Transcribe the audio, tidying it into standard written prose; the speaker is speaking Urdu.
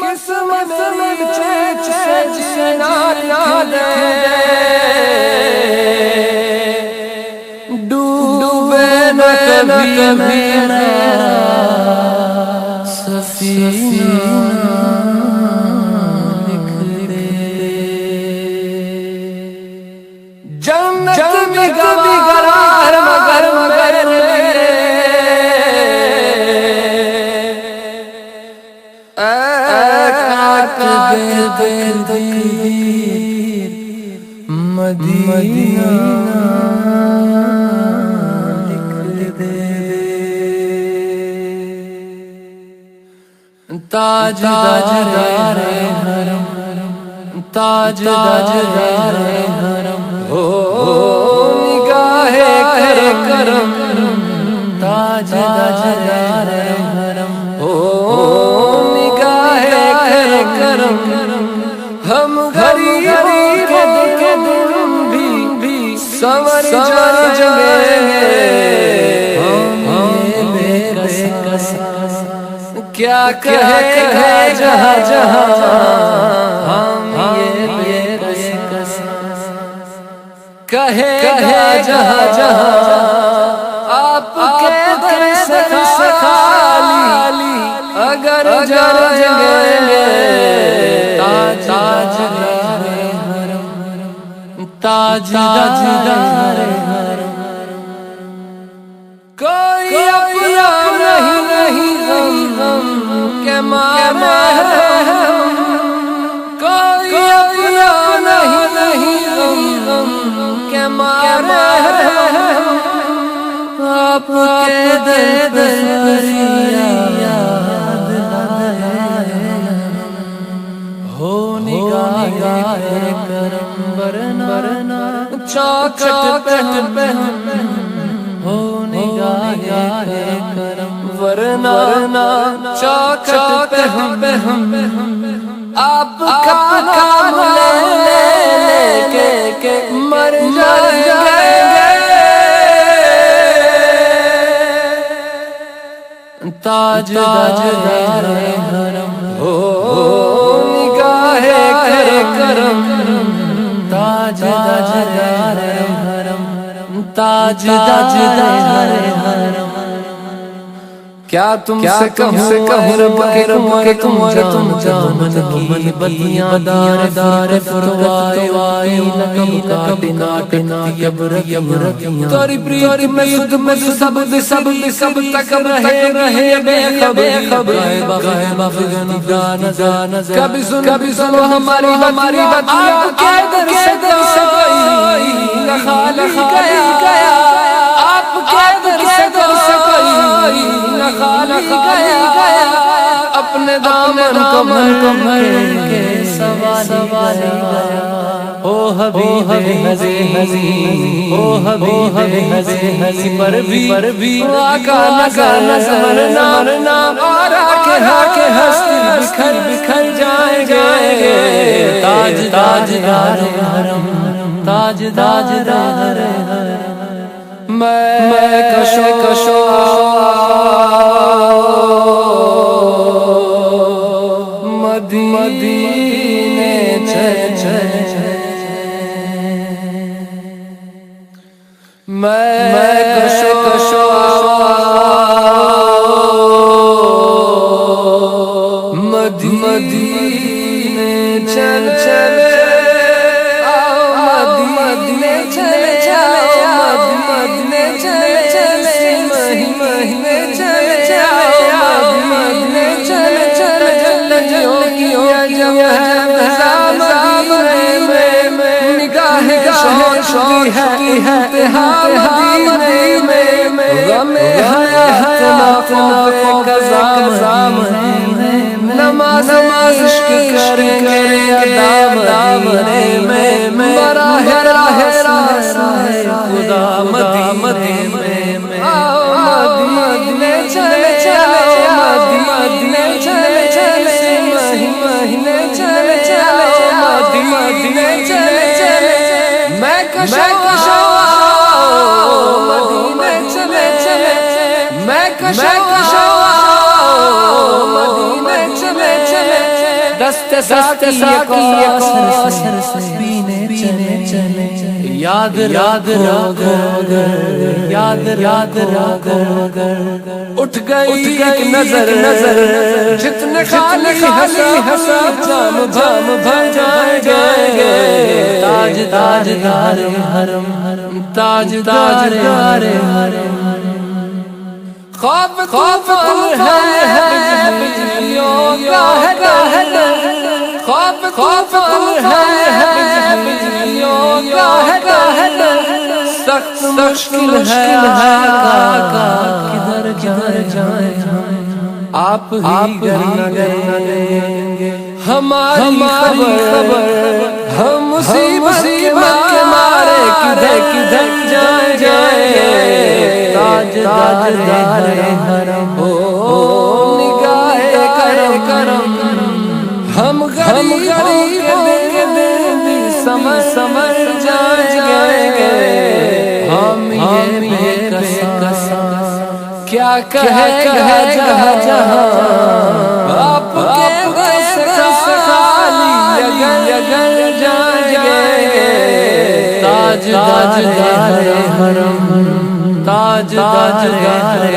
قسمت میں سجنا دے ڈوبے نہ کبھی میرا سفینہ لکھ دے جنت میں کبھی قرار مگر میرے مدینہ لکھ دے تاجدار حرم تاجدار حرم ہو نگاہ کرم تاجدار حرم ہو نگاہ کرم ہم غریب کے دل بھی سنور جائیں گے ہم بے کس کیا کہے گا جہاں جہاں ہم بے کس کہے گا جہاں جہاں آپ کے در سے خالی اگر جائیں گے تاجدار حرم تاجدار حرم کوئی اپنا نہیں غم کے مارے کوئی اپنا نہیں غم کے مارے آپ کے دل پر یاد ہو نگاہ کرم ورنہ چاکٹ پہن ہو نگاہ کرم ورنہ چاکٹ پہن آپ کا نام لے کے مر جائیں گے تاجدار حرم ہو نگاہ کرم تاجدار حرم تاجدار حرم کیا تم سے کہوں رب کے تم جامن کی بدیاں دار فرقائے لکم کاٹنا یبر تاری پریت میں سب تک رہے بے خبر غائبہ فغن دان کبھی سنو ہماری باتیاں کے در سے کوئی خالق گیا آپ کے در سے کوئی خالق گیا اپنے دامن کو بھر کے سوال گیا او حبیب حزین او حبیب حزین پر بھی آقا نظر نہ آرا کے ہستی بکھر جائیں گے تاجدار حرم تاجدار حرم میں کشو مدینے میں کشو مدینے چلے مدینے چلے مدینے چلے مہینے چلے مدینے چلے نگاہ شوق ہے غم حیات ناقوں کا نماز عشق کریں گے دامنے میں براہ خدا مدینے میں مدینے چلے مدینے چلے مہینے چلے مدینے چلے میں کشوا مدینے چلے میں کشوا مدینے چلے دست ساقی کوثر سے پینے چلے یاد اٹھ گئی ایک نظر جتنے خالی ہسا جام بھر جائیں گے تاجدار حرم تاجدار حرم خواب ہے بجلیوں کا ہے خواب ہے بجلیوں کا ہے سخت مشکل ہے آقا کدھر جائیں آپ ہی گئیں گے ہماری خبر ہم مصیبت کے مارے کدھر جائیں تاجدار حرم نگاہ کرم ہم غریبوں کے دل بھی سمجھ جائیں گے ہم یہ بے قسم کیا کہے گا جہاں آپ کے غصے خالی اگر جائیں گے تاجدار حرم تاجدار